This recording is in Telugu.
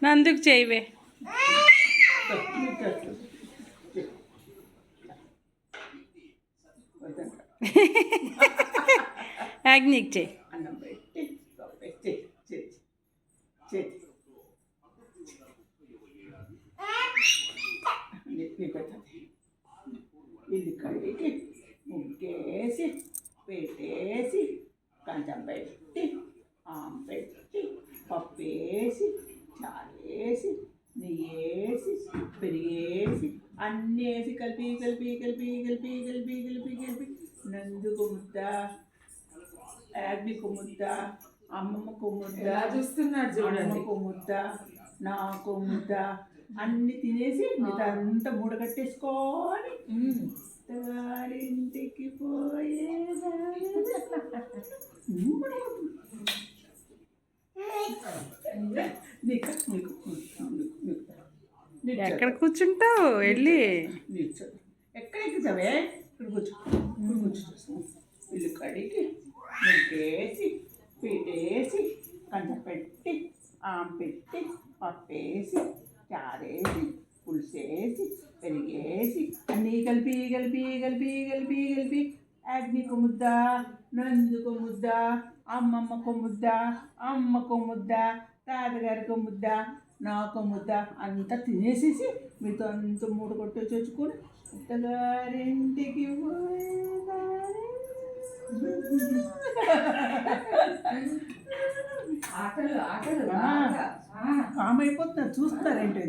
నందుకు చేయవే. యాజ్ఞకి చెయ్యి. అన్నం పెట్టి ఇది కడిగి ముగ్గేసి పెట్టేసి కంచం పెట్టి ఆమె పెట్టి పప్పు వేసి చారేసి నెయ్యేసి పెరిగేసి అన్నీ వేసి కలిపి కలిపి కలిపి కలిపి కలిపి కలిపి కలిపి నందుకు ముద్ద, యాజ్ఞకు ముద్ద, అమ్మమ్మకు ముద్ద చూస్తున్నాడు చూడండి, అమ్మకు ముద్ద, నాకు ముద్ద అన్ని తినేసి మిగతా మూడ కట్టేసుకొని ఇంటికి ఎక్కడ కూర్చుంటావు వెళ్ళి? ఎక్కడ ఎక్కుతావే? ఇక్కడ కూర్చో, కూర్చో. ఇల్లు కడిగి ముగ్గేసి పీటేసి కంచం పెట్టి ఆమె పెట్టి పప్పేసి చారేసి పులుసేసి పెరిగేసి అన్నీ కలిపి కలిపి కలిపి కలిపి కలిపి యాజ్ఞకు ముద్ద, నందుకు ముద్ద, అమ్మమ్మకు ముద్ద, అమ్మకు ముద్ద, తాతగారికి ముద్ద, నాకు ముద్ద అంతా తినేసేసి మీతో అంత మూడు కొట్టి తెచ్చుకొని అత్తగారింటికి ఆటలు ఆటలు కామైపోతున్నారు. చూస్తారేంటి?